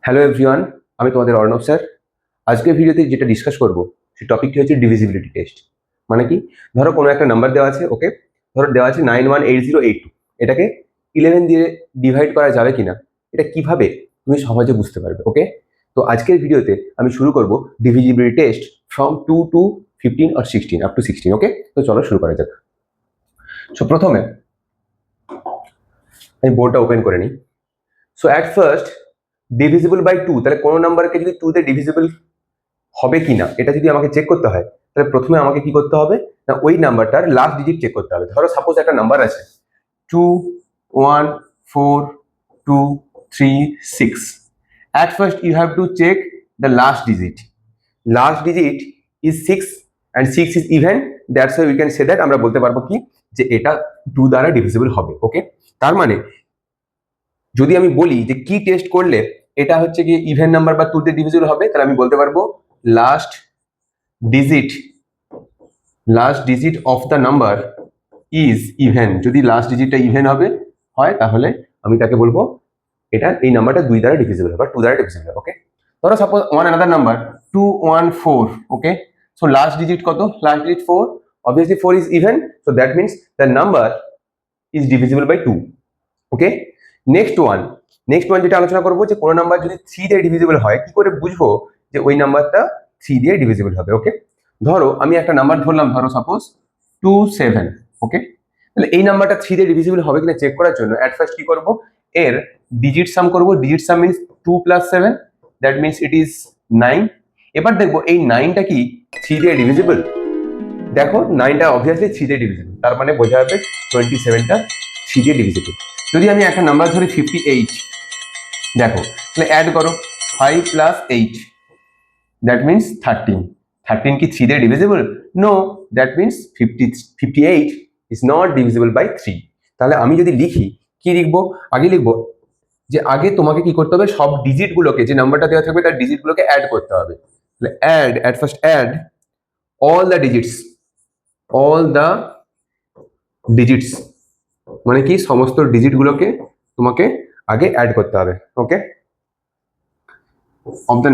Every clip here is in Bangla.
হ্যালো এভরিওয়ান, আমি তোমাদের অর্ণব স্যার। আজকের ভিডিওতে যেটা ডিসকাস করব সেই টপিকটি হচ্ছে ডিভিজিবিলিটি টেস্ট। মানে কি, ধরো কোনো একটা নাম্বার দেওয়া আছে, ওকে, ধরো দেওয়া আছে 918082, এটাকে 11 দিয়ে ডিভাইড করা যাবে কিনা, এটা কিভাবে তুমি সহজে বুঝতে পারবে। ওকে, তো আজকের ভিডিওতে আমি শুরু করব ডিভিজিবিলিটি টেস্ট ফ্রম 2 টু 15 আর 16 আপ টু 16। ওকে, তো চলো শুরু করা যাক। সো প্রথমে আমি বোর্ডটা ওপেন করে নিই। So at first divisible by 2, তাহলে কোনো নাম্বারকে যদি 2 তে ডিভিজিবল হবে কিনা এটা যদি আমাকে চেক করতে হয়, তাহলে প্রথমে আমাকে কি করতে হবে না, ওই নাম্বারটার লাস্ট ডিজিট চেক করতে হবে। ধরো সাপোজ একটা নাম্বার আছে 2142236। at first you have to check the last digit. Last digit is 6 and 6 is even, that's why we can say that আমরা বলতে পারবো কি যে এটা 2 দ্বারা ডিভিজিবল হবে। ওকে, তার মানে যদি আমি বলি যে কি টেস্ট করলে এটা হচ্ছে কি ইভেন নাম্বার বা 2 তে ডিভিজিবল হবে, তাহলে আমি বলতে পারবো last digit of the number is even. যদি লাস্ট ডিজিটটা ইভেন হয় তাহলে আমি তাকে বলবো এটা এই নাম্বারটা 2 দ্বারা ডিভিজিবল হবে, 2 দ্বারা ডিভিজিবল হবে। ওকে, ধরো সাপোজ ওয়ান অ্যানাদার নাম্বার 214। ওকে, সো লাস্ট ডিজিট কত? Last digit 4, obviously 4 is even, so that means the number is divisible by 2. Okay, next one যেটা আলোচনা করবো যে কোনো নাম্বার যদি 3 দিয়ে ডিভিজিবল হয়, কি করে বুঝবো যে ওই নাম্বারটা 3 দিয়ে ডিভিজিবল হবে। ওকে, ধরো আমি একটা নাম্বার ধরলাম, ধরো সাপোজ 27। ওকে, তাহলে এই নাম্বারটা 3 দিয়ে ডিভিজিবল হবে কিনা চেক করার জন্য এট ফার্স্ট কি করব, এর ডিজিট সাম করব। Digit sum means 2 + 7, that means it is 9। এবার দেখবো এই 9টা কি 3 দিয়ে ডিভিজিবল। দেখো 9টা অবভিয়াসলি 3 দিয়ে ডিভিজিবল, তার মানে বোঝা যাবে 27টা 3 দিয়ে ডিভিজিবল। যদি আমি একটা নাম্বার ধরি 58, দেখো তাহলে অ্যাড করো 5 + 8, দ্যাট মিন্স 13। 13 কি 3 দিয়ে divisible? No, that means 58 is not divisible by 3। তাহলে আমি যদি লিখি, কি লিখবো? আগে লিখবো যে আগে তোমাকে কি করতে হবে, সব ডিজিটগুলোকে, যে নাম্বারটা দেওয়া থাকবে তার ডিজিটগুলোকে অ্যাড করতে হবে। তাহলে at first add all the digits, মানে কি সমস্ত ডিজিটগুলোকে তোমাকে আগে অ্যাড করতে হবে। ওকে, অফ দ্য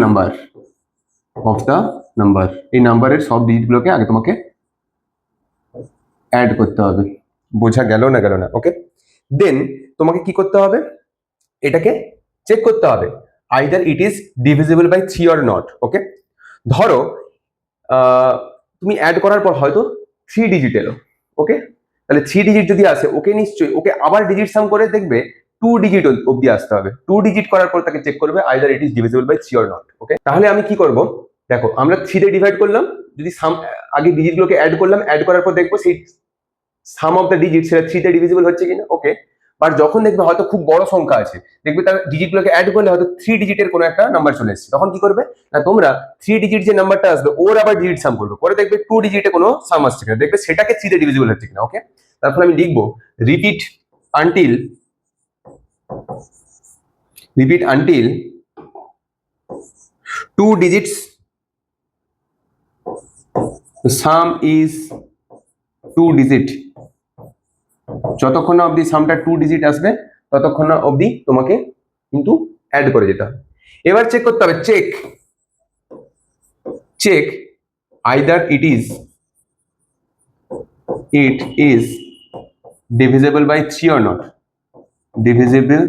নাম্বার এই নাম্বারের সব ডিজিটগুলোকে আগে তোমাকে অ্যাড করতে হবে। বোঝা গেল না? ওকে, দেন তোমাকে কি করতে হবে, এটাকে চেক করতে হবে either it is divisible by 3 or not. Okay, ধরো তুমি অ্যাড করার পর হয়তো 3 ডিজিট এলো। ওকে, তাহলে 3 ডিজিট যদি আসে, ওকে নিশ্চয়ই ওকে আবার ডিজিট সাম করে দেখবে 2 ডিজিট অবধি আসতে হবে। 2 ডিজিট করার পর তাকে চেক করবে either it is divisible by 3 or not. Okay, তাহলে আমি কি করব, দেখো আমরা 3 দিয়ে ডিভাইড করলাম, যদি সাম আগে ডিজিটগুলোকে অ্যাড করলাম, অ্যাড করার পর দেখবো সেই সাম অফ দ্য ডিজিট সেটা 3 তে ডিভিজিবল হচ্ছে কিনা। ওকে, বাট যখন দেখবে হয়তো খুব বড় সংখ্যা আছে, দেখবে তার ডিজিটগুলোকে অ্যাড করলে হয়তো 3 ডিজিটের কোনো একটা নাম্বার চলে এসেছে, তখন কি করবে না, তোমরা 3 ডিজিট যে নাম্বারটা আসবে ওর আবার ডিজিট সাম করবে, পরে দেখবে 2 ডিজিটে কোনো সাম আসছে কিনা, দেখবে সেটাকে 3 তে ডিভিজিবল হচ্ছে কিনা। ওকে, তারপর আমি লিখবো repeat until 2 digits sum is 2 digit। যতক্ষণ না অবধি সামটা 2 ডিজিট আসবে ততক্ষণ না অবধি তোমাকে কিন্তু অ্যাড করে যেতে হবে। এবার চেক করতে হবে, check either it is divisible by 3 or not. Divisible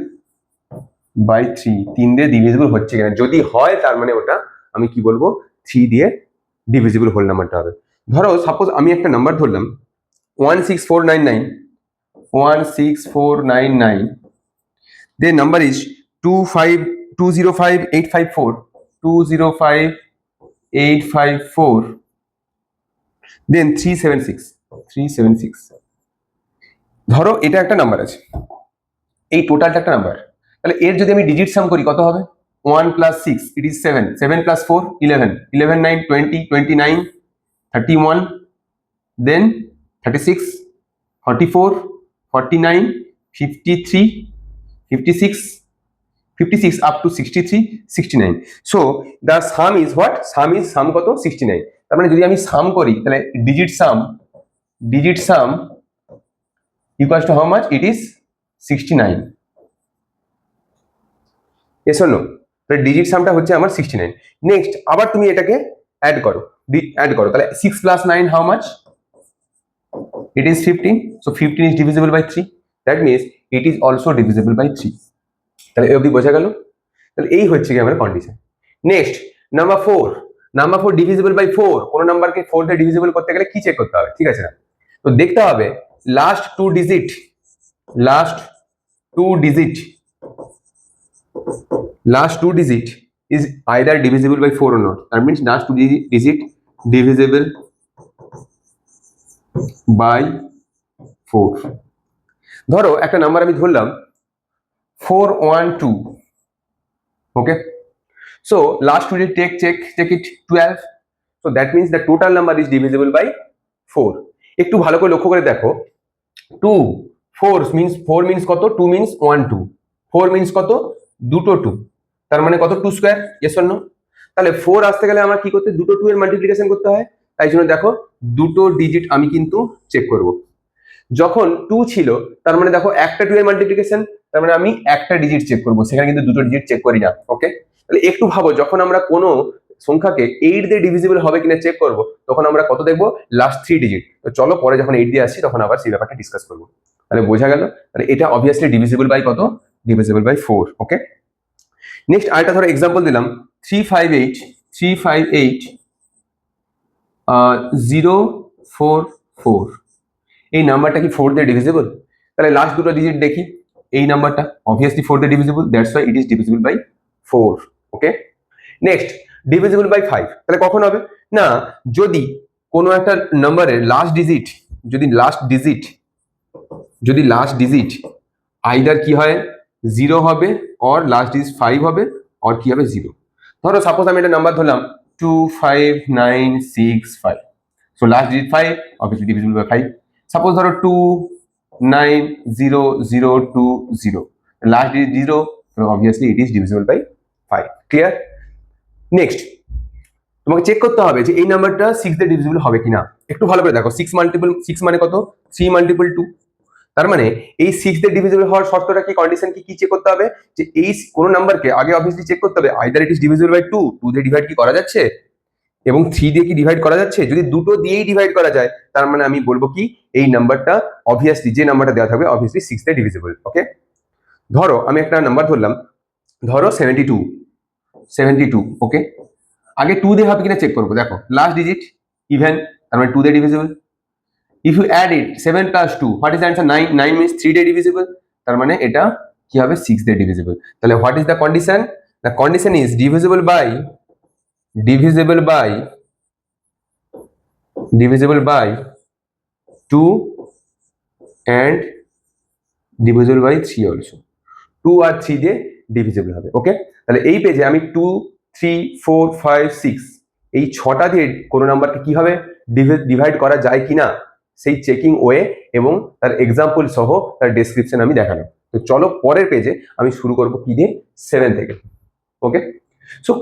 by 3, 3 দিয়ে ডিভিজিবল হচ্ছে কিনা, যদি হয় তার মানে ওটা আমি কি বলবো 3 দিয়ে ডিভিজিবল হোল নাম্বারটা হবে। ধরো সাপোজ আমি একটা নাম্বার ধরলাম 16499, the number is 205854, then 376। ধরো এটা একটা নাম্বার আছে, এই টোটালটা একটা নাম্বার, তাহলে এর যদি আমি ডিজিট সাম করি কত হবে? 1 + 6 it is 7, 7 + 4 11, 11 9 20, 29 31, then 36 44 49 53 56 up to 63 69। so the sum is what? sum কত? 69। তার মানে যদি আমি সাম করি তাহলে digit some equals to how much? it is 69। yes or no? তাহলে ডিজিট সামটা হচ্ছে আমার 69। নেক্সট আবার তুমি এটাকে অ্যাড করো, তাহলে 6 + 9 how much? It is 15. So 15 is divisible by 3. That means it is also divisible by 3. তাহলে এই অবধি বোঝা গেল। তাহলে এই হচ্ছে কি আমার condition. Next number 4 divisible by 4। কোন নাম্বারকে 4 দিয়ে ডিভিজিবল করতে গেলে কি চেক করতে হবে? ঠিক আছে না? তো দেখতে হবে last two digit is either divisible by 4 or not. That means last two digit divisible by 4. ধরো একটা নাম্বার আমি ধরলাম 412. Okay, so last two digit check it 12. So that means the total number is divisible by 4. একটু ভালো করে লক্ষ্য করে দেখো, 2 4 means কত? 2 means 1 2, 4 means কত? দুটো 2, তার মানে কত? 2 স্কয়ার। Yes or no? তাহলে 4 আসতে গেলে আমার কি করতে? দুটো 2 এর মাল্টিপ্লিকেশন করতে হয়। তাই জন্য দেখো দুটো ডিজিট আমি কিন্তু চেক করব। যখন 2 ছিল তার মানে দেখো একটা 2 এর মাল্টিপ্লিকেশন, তার মানে আমি একটা ডিজিট চেক করব, সেখানে কিন্তু দুটো ডিজিট চেক করি না। ওকে, তাহলে একটু ভাবো, যখন আমরা কোনো সংখ্যাকে 8 দিয়ে ডিভিজিবল হবে কিনা চেক করব, তখন আমরা কত দেখবো? Last 3 digit. তো চলো পরে যখন 8 দিয়ে আসছি তখন আবার সেই ব্যাপারটা ডিসকাস করব। তাহলে বোঝা গেল, তাহলে এটা অবভিয়াসলি ডিভিজিবল বাই কত? Divisible by 4। ওকে, নেক্সট আরেকটা ধরো এক্সাম্পল দিলাম 358 044। এই নাম্বারটা কি 4 দিয়ে ডিভিজিবল? তাহলে লাস্ট দুটো ডিজিট দেখি। এই নাম্বারটা অবভিয়াসলি 4 দিয়ে divisible, that's why it is divisible by 4। Okay, next divisible by 5। তাহলে কখন হবে? না, যদি কোনো একটা নাম্বারের লাস্ট ডিজিট আইদার কি হয় 0 হবে, অর লাস্ট ডিজিট 5 হবে, অর কি হবে 0। ধরো সাপোজ আমি একটা নাম্বার ধরলাম 25965। So last digit 5, obviously divisible by 5। Suppose ধরো 290020, last digit 0, obviously it is divisible by 5। Clear? Next তোমাকে চেক করতে হবে যে এই নাম্বারটা 6 দিয়ে ডিভিজিবল হবে কিনা। একটু ভালো করে দেখো, 6 মানে কত? 3 × 2। তার মানে এই 6 দিয়ে ডিভিজিবল হওয়ার শর্তটা কি, কন্ডিশন কি চেক করতে হবে? যে এই কোন নাম্বারকে আগে অবভিয়াসলি চেক করতে হবে either it is divisible by 2 দিয়ে ডিভাইড কি করা যাচ্ছে, এবং 3 দিয়ে কি ডিভাইড করা যাচ্ছে। যদি দুটো দিয়েই ডিভাইড করা যায়, তার মানে আমি বলবো কি এই নাম্বারটা অবভিয়াসলি, যে নাম্বারটা দেওয়া থাকবে অবভিয়াসলি 6 দিয়ে ডিভিজিবল। ওকে, ধরো আমি একটা নাম্বার ধরলাম, ধরো 72। ওকে, আগে 2 দিয়ে হবে কিনা চেক করবো। দেখো লাস্ট ডিজিট ইভেন, তার মানে 2 দিয়ে divisible. If you add it 7 + 2, what is the answer? 9 means 3 দিয়ে ডিভিজিবল, তার মানে এটা কি হবে? 6 দিয়ে ডিভিজিবল। তাহলে what is the condition? The condition is divisible by 2 and divisible by 3 also. 2 আর 3 দিয়ে ডিভিজিবল হবে। ওকে, তাহলে এই পেজে আমি 2 3 4 5 6 এই 6টা দিয়ে কোনো নাম্বারকে কি হবে ডিভাইড করা যায় কিনা সেই চেকিং ওয়ে এবং তার এক্সাম্পল সহ তার ডেসক্রিপশন আমি দেখালাম। তো চলো পরের পেজে আমি শুরু করব কি দিয়ে? 7 থেকে। ওকে, সো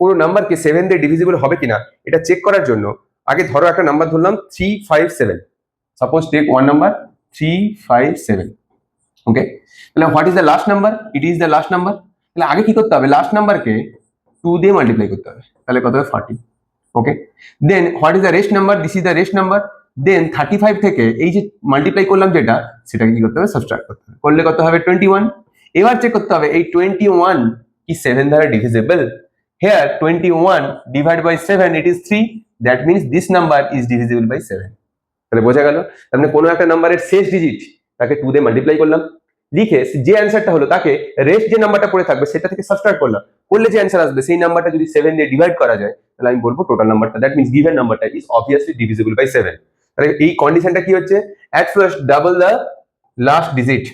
কোনো নাম্বারকে 7 দিয়ে ডিভিজিবল হবে কিনা এটা চেক করার জন্য আগে ধরো একটা নাম্বার ধরলাম 357। Suppose take one number 357। Okay, তাহলে what is the last number? It is the last number. তাহলে আগে কি করতে হবে? লাস্ট নাম্বারকে 2 দিয়ে মাল্টিপ্লাই করতে হবে, তাহলে কত হবে? 40। Okay, then what is the rest number? This is the rest number. Then 35 থেকে এই যে মাল্টিপ্লাই করলাম যেটা, সেটাকে কি করতে হবে? সাবট্রাক্ট করতে হবে। করলে কত হবে? 21। এবার চেক করতে হবে এই 21 কি 7 দ্বারা divisible. Here 21 divided by 7, it is 3. That means this number is divisible by 7. তাহলে বোঝা গেল, তার মানে কোনো একটা নাম্বারের শেষ ডিজিট তাকে 2 দিয়ে মাল্টিপ্লাই করলাম, লিখে যে অ্যান্সারটা হলো তাকে রেস্ট যে নাম্বারটা পড়ে থাকবে সেটা থেকে সাবট্রাক্ট করলাম, করলে যে অ্যান্সার আসবে সেই নাম্বারটা যদি 7 দিয়ে ডিভাইড করা যায়, তাহলে আমি বলবো টোটাল নাম্বারটা, দ্যাট মিন্স গিভেন নাম্বারটা ইজ অবভিয়াসলি ডিভিজিবল বাই 7। তাহলে এই কন্ডিশনটা কি হচ্ছে? At first double the last digit,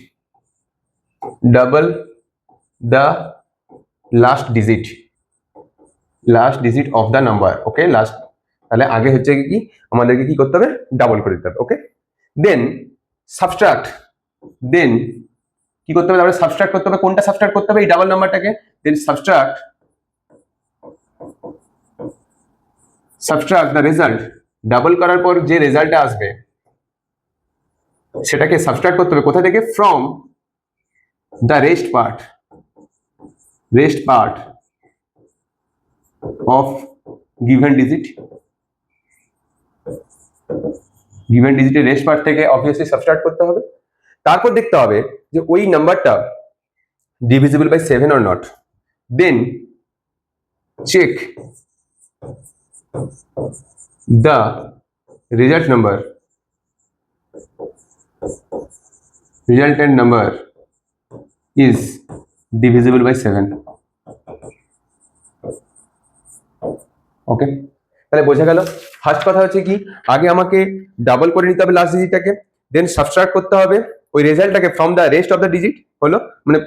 last digit of the number. Okay, last, তাহলে আগে হচ্ছে কি আমাদেরকে কি করতে হবে? ডাবল করে দিতে হবে। ওকে, দেন সাবট্রাক্ট, দেন কি করতে হবে? তাহলে সাবট্রাক্ট করতে হবে। কোনটা সাবট্রাক্ট করতে হবে? এই ডাবল নাম্বারটাকে। Then subtract the result. Double করার পর যে রেজাল্টটা আসবে সেটাকে সাবট্রাক্ট করতে হবে কোথা থেকে? From the rest part. rest part of given digit, given digit rest part থেকে অবভিয়াসলি সাবট্রাক্ট করতে হবে। তারপর দেখতে হবে যে ওই নাম্বারটা divisible by 7 or not, then check the resultant number is divisible by 7. Okay, তাহলে বোঝা গেল। ফার্স্ট কথা হচ্ছে কি, আগে আমাকে ডাবল করে নিতে হবে লাস্ট ডিজিটটাকে, দেন সাবট্রাক্ট করতে হবে ওই রেজাল্টটাকে from the rest of the digit, হলো মানে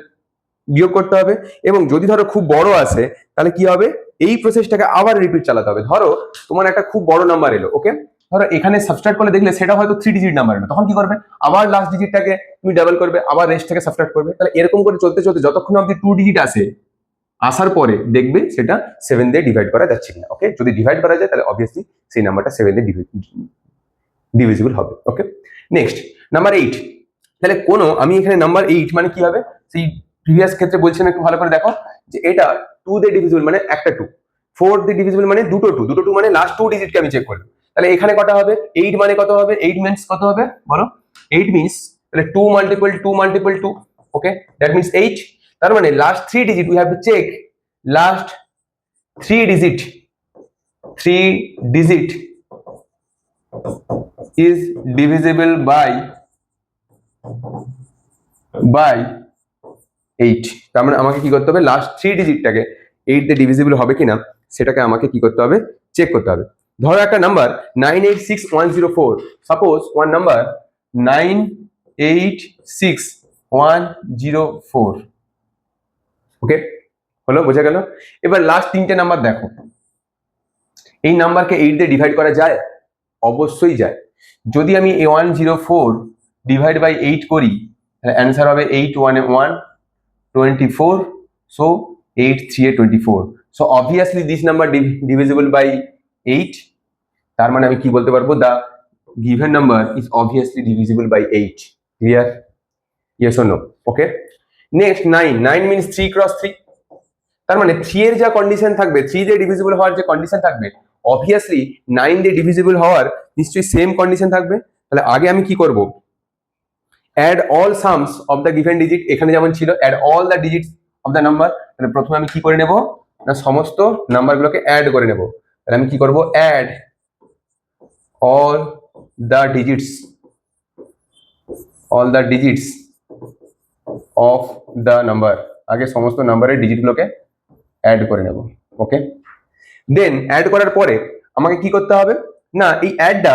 বিয়োগ করতে হবে। এবং যদি ধরো খুব বড় আসে তাহলে কি হবে, এই প্রসেসটাকে আবার রিপিট চালাতে হবে। ধরো তোমার একটা খুব বড় নাম্বার এলো, ওকে, ধরো এখানে সাবট্রাক্ট করে দেখলে সেটা হয়তো 3 ডিজিট নাম্বার এলো, তখন কি করবে, আবার লাস্ট ডিজিটটাকে তুমি ডাবল করবে, আবার রেস্টটাকে সাবট্রাক্ট করবে। তাহলে এরকম করে চলতে চলতে যতক্ষণ অবধি 2 ডিজিট আসে, আসার পরে দেখবে সেটা 7 দিয়ে ডিভাইড করা যাচ্ছে কিনা। ওকে, যদি ডিভাইড করা যায় তাহলে অবভিয়াসলি সেই নাম্বারটা 7 দিয়ে ডিভিজিবল হবে। ওকে, নেক্সট নাম্বার 8। তাহলে কোনো আমি এখানে নাম্বার 8 মানে কি হবে, সেই প্রিভিয়াস ক্ষেত্রে বলছিলাম একটু ভালো করে দেখো, যে এটা 2 দিয়ে ডিভিজিবল মানে একটা 2, 4 দিয়ে ডিভিজিবল মানে দুটো 2 মানে লাস্ট 2 ডিজিটকে আমি চেক করব। তাহলে এখানে কত হবে, 8 মানে কত হবে, 8 মিন্স কত হবে বলো, 8 মিন্স তাহলে 2 multiple 2 multiple 2, okay, that means 8। তার মানে last 3 digit we have to check, last 3 digit is divisible by 8। তার মানে আমাকে কি করতে হবে, লাস্ট 3 ডিজিটটাকে 8 দিয়ে ডিভিজিবল হবে কিনা সেটাকে আমাকে কি করতে হবে, চেক করতে হবে। ধরো একটা নাম্বার 986104, সাপোজ ওয়ান নাম্বার 986104, ওকে, হলো, বোঝা গেল। এবার লাস্ট 3টে নাম্বার দেখো, এই নাম্বারকে 8 দিয়ে ডিভাইড করা যায়, অবশ্যই যায়। যদি আমি 104 ডিভাইড বাই 8 করি তাহলে অ্যান্সার হবে 8 1 1 24, so 8 3 24, so obviously this number divisible by 8। তার মানে আমি কি বলতে পারবো, the given number is obviously divisible by 8। clear, yes or no? okay, next 9 means 3 cross 3। তার মানে 3 এর যা কন্ডিশন থাকবে, 3 দিয়ে ডিভিজিবল হওয়ার যে কন্ডিশন থাকবে, অবভিয়াসলি 9 দিয়ে ডিভিজিবল হওয়ার নিশ্চয়ই সেম কন্ডিশন থাকবে। তাহলে আগে আমি কি করব, add all sums of the given digit, এখানে যেমন ছিল add all the digits of the number, তাহলে প্রথমে আমি কি করে নেব না, সমস্ত নাম্বারগুলোকে অ্যাড করে নেব। তাহলে আমি কি করব, add all the digits of the number, আগে সমস্ত নাম্বারের ডিজিটগুলোকে অ্যাড করে নেব। ওকে, দেন অ্যাড করার পরে আমাকে কি করতে হবে না, এই অ্যাডটা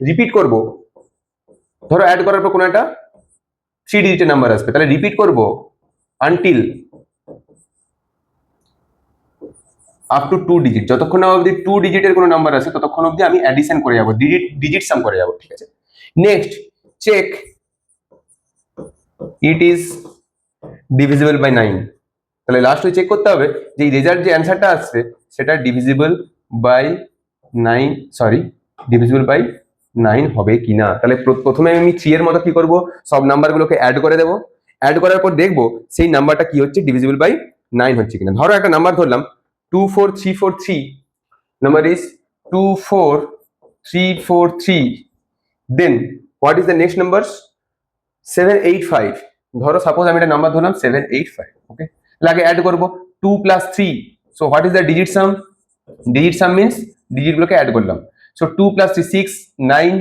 রিপিট করব। ধরো অ্যাড করার পর কোনো একটা 3 ডিজিটের নাম্বার আসবে, তাহলে রিপিট করব আনটিল আপ টু 2 ডিজিট, যতক্ষণ না অবধি 2 ডিজিটের কোনো নাম্বার আসে ততক্ষণ অবধি আমি অ্যাডিশন করে যাব, ডিজিট সাম করে যাব। ঠিক আছে, next check it is divisible by 9। তাহলে লাস্টে চেক করতে হবে যে এই রেজাল্ট যে অ্যান্সারটা আসছে সেটা ডিভিজিবল বাই 9 হবে কিনা। তাহলে প্রথমে আমি 3 এর মতো কি করব, সব নাম্বারগুলোকে অ্যাড করে দেব, অ্যাড করার পর দেখব সেই নাম্বারটা কি হচ্ছে, ডিভিজিবল বাই 9 হচ্ছে কিনা। ধরো একটা নাম্বার ধরলাম 24343, number is 24343, then what is the next number 785। ধরো সাপোজ আমি একটা নাম্বার ধরলাম 785, ওকে, আগে অ্যাড করব 2 + 3, so what is the digit sum, means ডিজিটগুলোকে অ্যাড করলাম। So 2 + 3 6, 9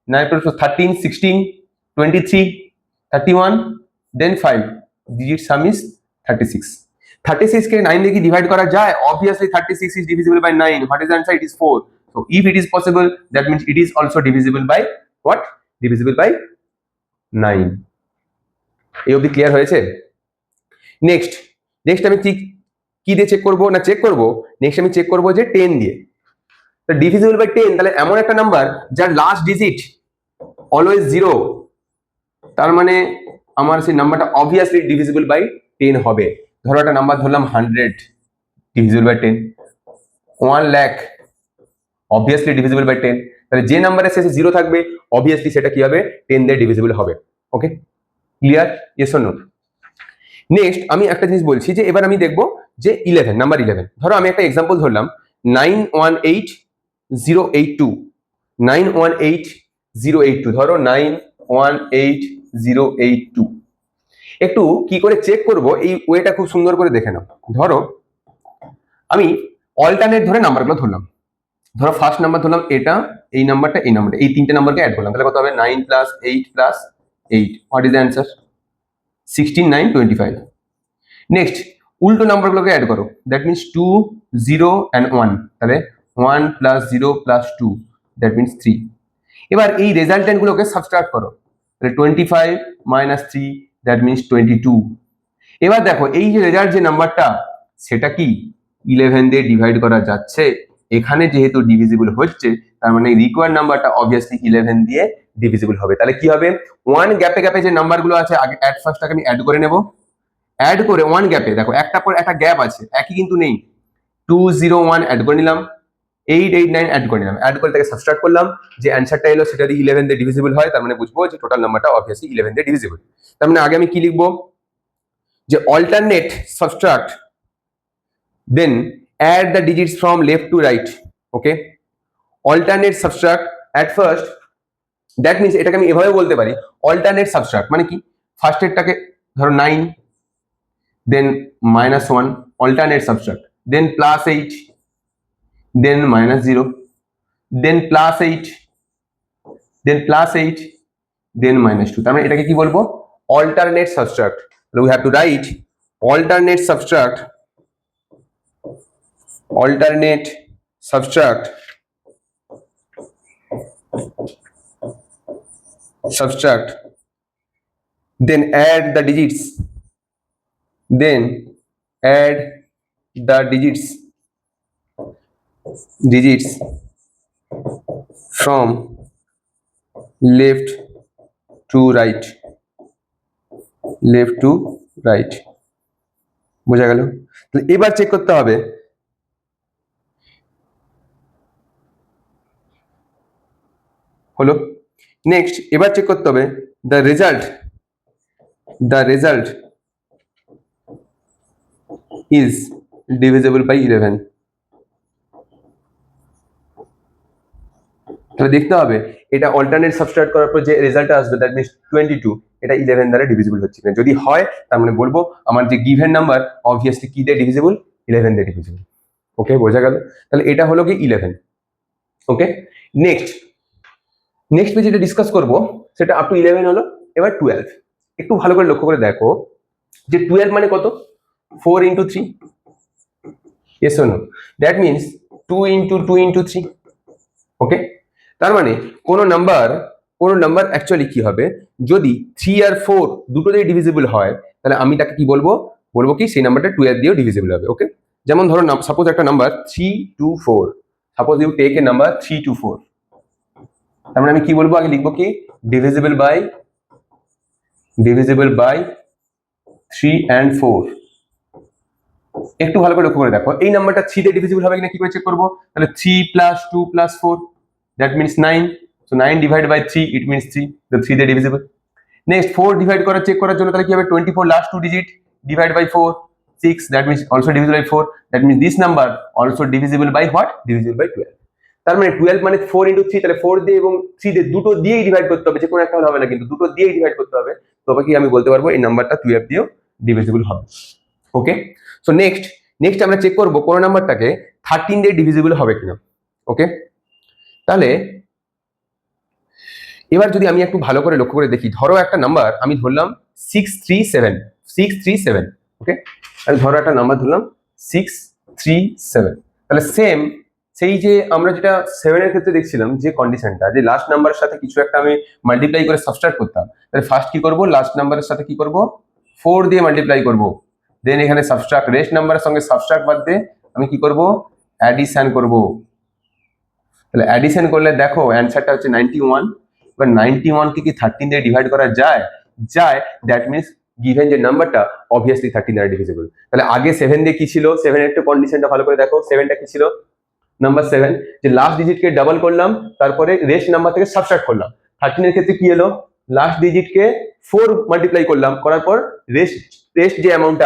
9 + 13 16 23 31, then 5, digit sum is 36। 36 কে 9 দিয়ে কি ডিভাইড করা যায়, obviously 36 is divisible by 9, what is the answer, it is 4। so if it is possible that means it is also divisible by what, divisible by 9। এই অবধি ক্লিয়ার হয়েছে। নেক্সট আমি কি দিয়ে চেক করব না, নেক্সট আমি চেক করব যে 10 দিয়ে। তো ডিভিজিবল বাই 10, তাহলে এমন একটা নাম্বার যার লাস্ট ডিজিট অলওয়েজ 0, তার মানে আমার সেই নাম্বারটা অবভিয়াসলি ডিভিজিবল বাই 10 হবে। ধরো একটা নাম্বার ধরলাম 100, divisible by 10, 1 lakh, obviously divisible by 10। তাহলে যে নাম্বারের শেষে 0 থাকবে অবভিয়াসলি সেটা কি হবে, 10 দিয়ে ডিভিজিবল হবে। Okay, clear, yes or no? Next আমি একটা জিনিস বলছি যে এবার আমি দেখবো যে 11 নাম্বার 11, ধরো আমি একটা এক্সাম্পল ধরলাম 918082, 918082, ধরো 918082। একটু কি করে চেক করব এই ওয়েটা খুব সুন্দর করে দেখে নাও। ধরো আমি অল্টারনেট ধরে নাম্বারগুলো ধরলাম, ধরো ফার্স্ট নাম্বার ধরলাম এটা, এই নাম্বারটা, এই নাম্বারটা, এই তিনটে নাম্বারকে অ্যাড করলাম, তাহলে কত হবে 9 + 8 + 8, what is the answer? 16925। Next উল্টো নাম্বারগুলোকে অ্যাড করো, দ্যাট মিনস 2 0 and 1, তাহলে 1 + 0 + 2, দ্যাট মিনস 3। এবার এই রেজাল্টেন্ট গুলোকে সাবট্রাক্ট করো, তাহলে 25 - 3, দ্যাট মিনস 22। এবার দেখো এই যে রেজাল্ট যে নাম্বারটা সেটা কি 11 দিয়ে ডিভাইড করা যাচ্ছে, এখানে যেহেতু ডিভিজিবল হচ্ছে তার মানে রিকোয়ার্ড নাম্বারটা অবভিয়াসলি 11 দিয়ে ডিভিজিবল হবে। তাহলে কি হবে, 1 গ্যাপে গ্যাপে যে নাম্বারগুলো আছে আগে অ্যাট ফার্স্টটাকে আমি অ্যাড করে নেব, অ্যাড করে 1 গ্যাপে দেখো একটা পর একটা গ্যাপ আছে, একই কিন্তু নেই, 201 অ্যাড করে নিলাম, 889 অ্যাড করে নিলাম, অ্যাড করে তাকে সাবট্রাক্ট করলাম, যে অ্যানসারটা এলো সেটা যদি 11 দিয়ে ডিভিজিবল হয় তার মানে বুঝবো যে টোটাল নাম্বারটা অবভিয়াসলি 11 দিয়ে ডিভিজিবল। তার মানে আগে আমি কি লিখবো, যে alternate subtract then add the digits from left to right. Okay, alternate subtract at first, that means এটাকে আমি এভাবে বলতে পারি, অল্টারনেট সাবট্রাক্ট মানে কি, ফার্স্ট এরটাকে ধরো 9, দেন -1, অল্টারনেট সাবট্রাক্ট, দেন +8, দেন -0, দেন +8, দেন +8, দেন -2। তার মানে এটাকে কি বলবো, alternate subtract. We have two right alternate subtract, alternate subtract, subtract, then add the digits, then add the digits from left to right, left to right। বোঝা গেল? এবার চেক করতে হবে, হলো। নেক্সট এবার চেক করতে হবে the result is divisible by 11। তাহলে দেখতে হবে এটা অল্টারনেট সাবট্রাক্ট করার পর যে রেজাল্টটা আসবে দ্যাট মিনস 22, এটা 11 দ্বারা ডিভিজিবল হচ্ছে কিনা, যদি হয় তার মানে বলবো আমার যে গিভেন নাম্বার অবভিয়াসলি কি দিয়ে ডিভিজিবল, 11 দিয়ে ডিভিজিবল। ওকে, বোঝা গেল? তাহলে এটা হলো কি 11। ওকে, নেক্সট পেজ যেটা ডিসকাস করব সেটা আপ টু 11 হলো। এবার 12, একটু ভালো করে লক্ষ্য করে দেখো যে 12 মানে কত, 4 × 3, yes or no? That means 2 × 2 × 3। ওকে, তার মানে কোন নাম্বার অ্যাকচুয়ালি কি হবে, যদি 3 আর 4 দুটো দিয়ে ডিভিজিবল হয় তাহলে আমি তাকে কি বলবো কি সেই নাম্বারটা 12 দিয়েও ডিভিজিবল হবে। ওকে, যেমন ধরো সাপোজ একটা number 324, suppose you take a number 324, তার মানে আমি কি বলবো, আগে লিখবো কি ডিভিজিবল বাই 3 and 4। একটু ভালো করে লক্ষ্য করে দেখো এই নাম্বারটা 3 দিয়ে ডিভিজিবল হবে কিনা কি করে চেক করবো, তাহলে 3 + 2 + 4, that means 9, so 9 divided by 3 it means 3, the 3 দিয়ে ডিভিজিবল। নেক্সট 4 ডিভাইড চেক করার জন্য তাহলে কি হবে, 24 last 2 digit divide by 4, 6, that means also divisible by 4, that means this number also divisible by what, divisible by 12। তার মানে 12 মানে 4 × 3, তাহলে 4 দিয়ে এবং 3 দিয়ে দুটো দিয়েই ডিভাইড করতে হবে, যে কোনো একটা হলে হবে না কিন্তু দুটো দিয়েই ডিভাইড করতে হবে, তবে কি আমি বলতে পারবো এই নাম্বারটা 12 দিয়েও ডিভিজিবল হবে। ওকে, সো নেক্সট আমরা চেক করব কোন নাম্বারটাকে 13 দিয়ে ডিভিজিবল হবে কিনা। ওকে, তাহলে এবার যদি আমি একটু ভালো করে লক্ষ্য করে দেখি, ধরো একটা নাম্বার আমি ধরলাম 637। ওকে, আমি ধরো একটা নাম্বার ধরলাম 637, তাহলে সেই যে আমরা যেটা 7 এর ক্ষেত্রে দেখছিলাম যে কন্ডিশনটা, যে লাস্ট নাম্বারের সাথে কিছু একটা আমি মাল্টিপ্লাই করে সাবট্রাক্ট করতাম, তাহলে ফার্স্ট কি করব, লাস্ট নাম্বারের সাথে কি করব, 4 দিয়ে মাল্টিপ্লাই করব, দেন এখানে সাবট্রাক্ট, রেস্ট নাম্বারের সঙ্গে সাবট্রাক্ট বাদ দিয়ে আমি কি করব, অ্যাডিশন করব। তাহলে অ্যাডিশন করলে দেখো অ্যানসারটা হচ্ছে 91। এবার 91 কে কি 13 দিয়ে ডিভাইড করা যায়, দ্যাট মিন্স গিভেন যে নাম্বারটা অবভিয়াসলি 13 দ্বারা ডিভিজিবল। তাহলে আগে 7 দিয়ে কি ছিল, 7 এর একটু কন্ডিশনটা ভালো করে দেখো, 7টা কি ছিল, নাম্বার 7 যে লাস্ট ডিজিটকে ডাবল করলাম তারপরে রেস্ট নাম্বার থেকে সাবট্রাক্ট করলাম। 13 এর ক্ষেত্রে কি এলো, লাস্ট ডিজিটকে 4 মাল্টিপ্লাই করলাম, করার পর রেস্ট যে অ্যামাউন্টটা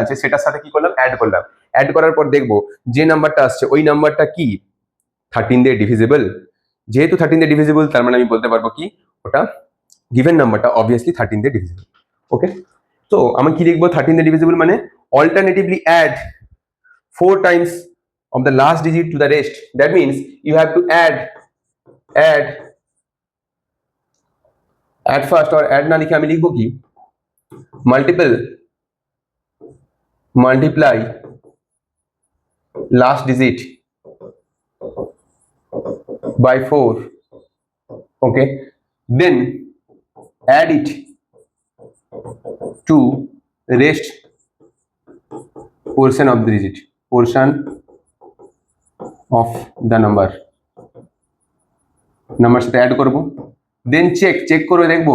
আছে সেটার সাথে কি করলাম, অ্যাড করলাম। অ্যাড করার পর দেখবো যে নাম্বারটা আসছে ওই নাম্বারটা কি 13 দিয়ে ডিভিজিবল। যেহেতু 13 দিয়ে ডিভিজিবল, তার মানে আমি বলতে পারবো কি ওটা গিভেন নাম্বারটা অবভিয়াসলি 13 দিয়ে ডিভিজিবল। ওকে, তো আমি কি লিখবো 13 দিয়ে ডিভিজিবল মানে alternatively add 4 times of the last digit to the rest. That means you have to add first, or add না লিখে আমি লিখবো কি multiply last digit by 4. Okay, then add it to rest portion of the digit, portion of the number সাথে অ্যাড করব। দেন চেক করে দেখবো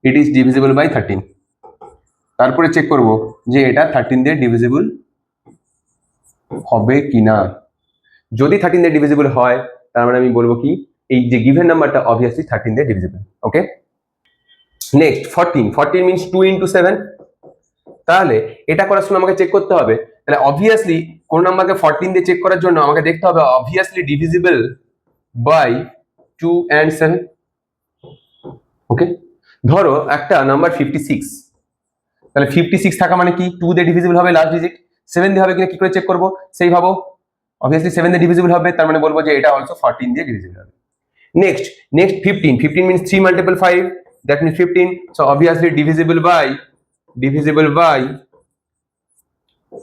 ইট ইজ ডিভিজিবল বাই 13। তারপরে চেক করব যে এটা 13 দিয়ে ডিভিজিবল হবে কিনা। যদি 13 দিয়ে ডিভিজিবল হয় তার মানে আমি বলবো কি এই যে গিভেন নাম্বারটা অবভিয়াসলি 13 দিয়ে ডিভিজিবল। ওকে, নেক্সট 14 মিনস 2 into 7। তাহলে এটা করার সময় আমাকে চেক করতে হবে, তাহলে অবভিয়াসলি কোন নাম্বারকে 14 দিয়ে চেক করার জন্য আমাকে দেখতে হবে অবভিয়াসলি ডিভিজিবল বাই 2 and 7। ওকে, ধরো একটা নাম্বার 56, তাহলে 56 থাকা মানে কি 2 দিয়ে ডিভিজিবল হবে লাস্ট ডিজিট, 7 দিয়ে হবে কিনা কি করে চেক করব, সেই ভাবো অবভিয়াসলি 7 দিয়ে ডিভিজিবল হবে, তার মানে বলবো যে এটা অলসো 14 দিয়ে ডিভিজিবল হবে। Next 15 means 3 multiple 5, that means 15, so obviously divisible by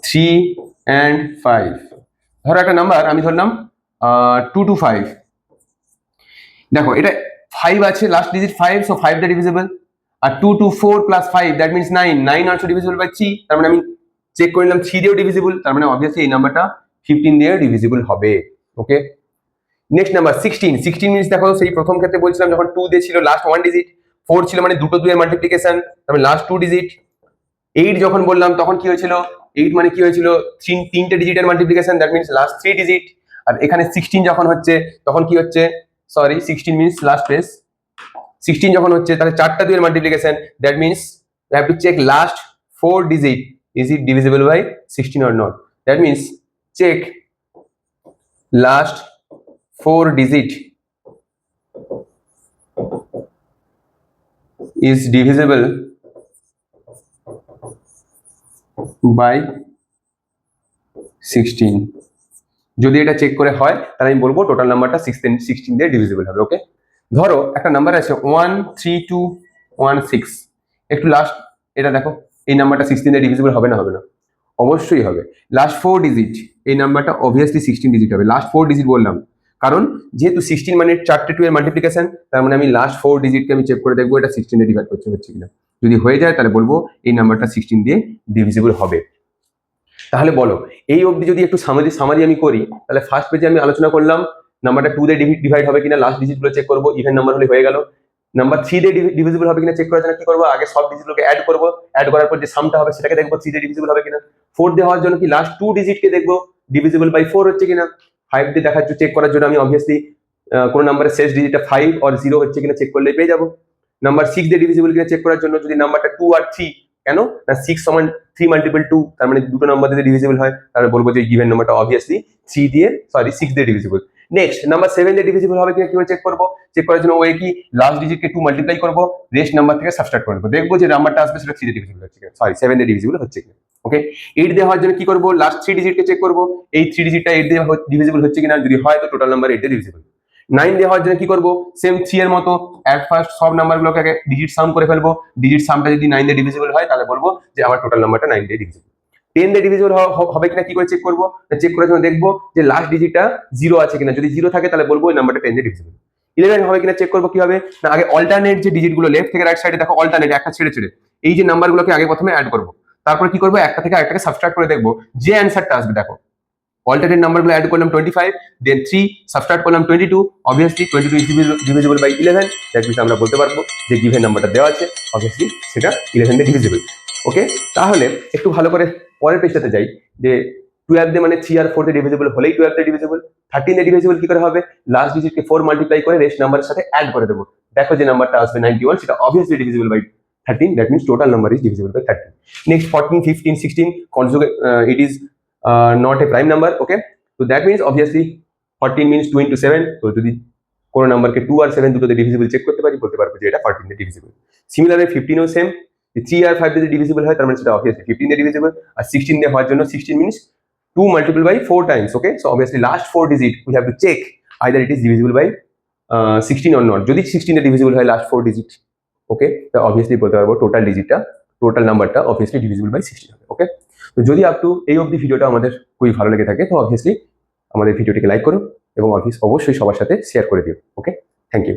3 and 5। ধরো একটা নাম্বার আমি ধরলাম 2 to 5, দেখো এটা 5 আছে লাস্ট ডিজিট 5, so 5 দিয়ে divisible, R 2 to 4 plus 5 that means 9 also divisible by 3, তার মানে আমি চেক করে নিলাম 3 দিয়েও ডিভিজিবল, তার মানে অবভিয়াসলি এই নাম্বারটা 15 দিয়ে ডিভিজিবল হবে। ওকে, নেক্সট নাম্বার 16 মিনিটস, দেখো সেই প্রথম ক্ষেত্রে বলছিলাম যখন 2 দিয়ে ছিল লাস্ট 1 ডিজিট, 4 ছিল মানে দুটো 2 এর মাল্টিপ্লিকেশন, তারপরে লাস্ট 2 ডিজিট। 8 যখন বললাম তখন কি হয়েছিল, 8 মানে কি হয়েছিল তিনটে ডিজিটের multiplication, that means last 3 digit. আর এখানে 16 যখন হচ্ছে তখন কি হচ্ছে, সরি 16 মিনিটস লাস্ট পেজ, 16 যখন হচ্ছে তাহলে চারটা 2 এর multiplication, that means you have to check last 4 digit is it divisible by 16 or not, that means check last 4 digit is divisible by 16। যদি এটা চেক করে হয় তাহলে আমি বলবো টোটাল নাম্বারটা 16 দিয়ে ডিভিজিবল হবে। ওকে, ধরো একটা নাম্বার আছে 13216, একটু লাস্ট এটা দেখো এই নাম্বারটা 16 দিয়ে ডিভিজিবল হবে না? অবশ্যই হবে। লাস্ট 4 ডিজিট এই নাম্বারটা অবভিয়াসলি 16 ডিজিট হবে। লাস্ট 4 ডিজিট বললাম কারণ যেহেতু 16 মানে চারটে 2 এর মাল্টিপ্লিকেশন, তার মানে আমি লাস্ট 4 ডিজিটকে আমি চেক করে দেখবো এটা 16 দিয়ে ডিভাইড হচ্ছে কিনা। যদি হয়ে যায় তাহলে বলবো এই নাম্বারটা 16 দিয়ে ডিভিজিবল হবে। তাহলে বলো এই অবধি যদি একটু সামারি আমি করি, তাহলে ফার্স্ট পেজে আমি আলোচনা করলাম নাম্বারটা 2 দিয়ে ডিভাইড হবে কিনা, লাস্ট ডিজিটগুলো চেক করবো, ইভেন নাম্বার হলে হয়ে গেল। নাম্বার 3 দিয়ে ডিভিজিবল হবে কিনা চেক করার জন্য কি করবো, আগে সব ডিজিটগুলোকে অ্যাড করবো, অ্যাড করার পর যে সামটা হবে সেটাকে দেখবো 3 দিয়ে ডিভিজিবল হবে কিনা। 4 দিয়ে হওয়ার জন্য কি লাস্ট 2 ডিজিটকে দেখবো ডিভিজিবল বাই 4 হচ্ছে কিনা। 5 দিয়ে দেখার জন্য চেক করার জন্য আমি অবভিয়াসলি কোন নাম্বারের শেষ ডিজিটটা 5 or 0 হচ্ছে কিনা চেক করলে পেয়ে যাবো। নাম্বার 6 দিয়ে ডিভিজিবল কিনা চেক করার জন্য যদি নাম্বারটা 2 আর 3, কেন না 6 সমান 3 মাল্টিপল 2, তার মানে দুটো নাম্বার দিয়ে ডিভিজিবল হয়, তাহলে বলবো যে গিভেন নাম্বারটা অবভিয়াসলি 6 দিয়ে ডিভিজিবল। নেক্সট নাম্বার 7 দিয়ে ডিভিজিবল হবে কিনা কিভাবে চেক করবো, চেক করার জন্য ওই কি লাস্ট ডিজিটকে 2 মাল্টিপ্লাই করবো, রেস্ট নাম্বার থেকে সাবট্রাক্ট করে দেবো, দেখবো যে নাম্বারটা আসবে সেটা 3 দিয়ে ডিভিজিবল হচ্ছে কিনা, সরি 7 দিয়ে ডিভিজিবল হচ্ছে কিনা। ওকে, 8 দিয়ে হওয়ার জন্য কি করবো, লাস্ট 3 ডিজিটকে চেক করবো, এই 3 ডিজিটটা 8 দিয়ে ডিভিজিবল হচ্ছে কিনা, যদি হয় তো টোটাল নাম্বার 8 দিয়ে ডিভিজিবল। 9 দিয়ে হওয়ার জন্য কি করবো, সেম 3 এর মতো অ্যাট ফার্স্ট সব নাম্বারগুলোকে আগে ডিজিট সাম করে ফেলবো, ডিজিট সামটা যদি 9 দিয়ে ডিভিজিবল হয় তাহলে বলবো যে আমার টোটাল নাম্বারটা 9 দিয়ে ডিভিজিবল। 10 দিয়ে ডিভিজিবল হবে কিনা কি করে চেক করবো, চেক করার জন্য দেখবো যে লাস্ট ডিজিটটা 0 আছে কিনা, যদি 0 থাকে তাহলে বলবো ওই নাম্বারটা 10 দিয়ে ডিভিজিবল। 11 হবে কিনা চেক করবো কিভাবে, না আগে অল্টারনেট যে ডিজিটগুলো লেফট থেকে রাইট সাইডে দেখো অল্টারনেট একটা ছেড়ে এই যে নাম্বারগুলোকে আগে প্রথমে অ্যাড করবো, তারপর কি করবো একটা থেকে আরেকটাকে সাবট্রাক্ট করে দেখবো যে অ্যান্সারটা আসবে। দেখো অল্টারনেট নাম্বারগুলো অ্যাড করলাম 25, দেন 3 সাবট্রাক্ট করলাম 22, obviously 22 is divisible by 11, that means আমরা বলতে পারবো যে গিভেন নাম্বারটা দেওয়া আছে অবভিয়াসলি সেটা 11 দিয়ে ডিভিজিবল। ওকে, তাহলে একটু ভালো করে পরের পেজটাতে যাই যে 12 দিয়ে মানে 3 আর 4 দিয়ে ডিভিজিবল হলেই 12 দিয়ে ডিভিজিবল। 13 দিয়ে ডিভিজিবল কি করে হবে, লাস্ট ডিজিটকে 4 মাল্টিপ্লাই করে রেস্ট নাম্বারের সাথে অ্যাড করে দেবো, দেখো যে নাম্বারটা আসবে 91 সেটা obviously divisible by 13, that means total number is divisible by 13. Next 14, 15, 16 conjugate, it is not a prime number. Okay, so that means obviously 14 means 2 into 7. তো যদি কোনো নাম্বারকে 2 আর 7 দুটোতে ডিভিজিবল চেক করতে পারি, বলতে পারবো যে এটা 14 এ ডিভিজিবল। সিমিলারলি 15 ও সেম, 3 আর 5 যদি ডিভিজিবল হয় তার মানে সেটা অবভিয়াসলি 15 এ ডিভিজিবল, আর 16 দিয়ে হওয়ার জন্য 16 means 2 multiplied by 4 times. Okay, so obviously last 4 digit we have to check either it is divisible by 16 or not. যদি 16 এ ডিভিজিবল হয় লাস্ট 4 ডিজিট, ওকে, তো অবভিয়াসলি বলতে পারবো টোটাল ডিজিটটা, টোটাল নাম্বারটা অবভিয়াসলি ডিভিজিবল বাই 16 হবে। ওকে, তো যদি আপ টু এই অবধি ভিডিওটা আমাদের খুবই ভালো লেগে থাকে তো অবভিয়াসলি আমাদের ভিডিওটিকে লাইক করুন এবং অবশ্যই সবার সাথে শেয়ার করে দিও। ওকে, থ্যাংক ইউ।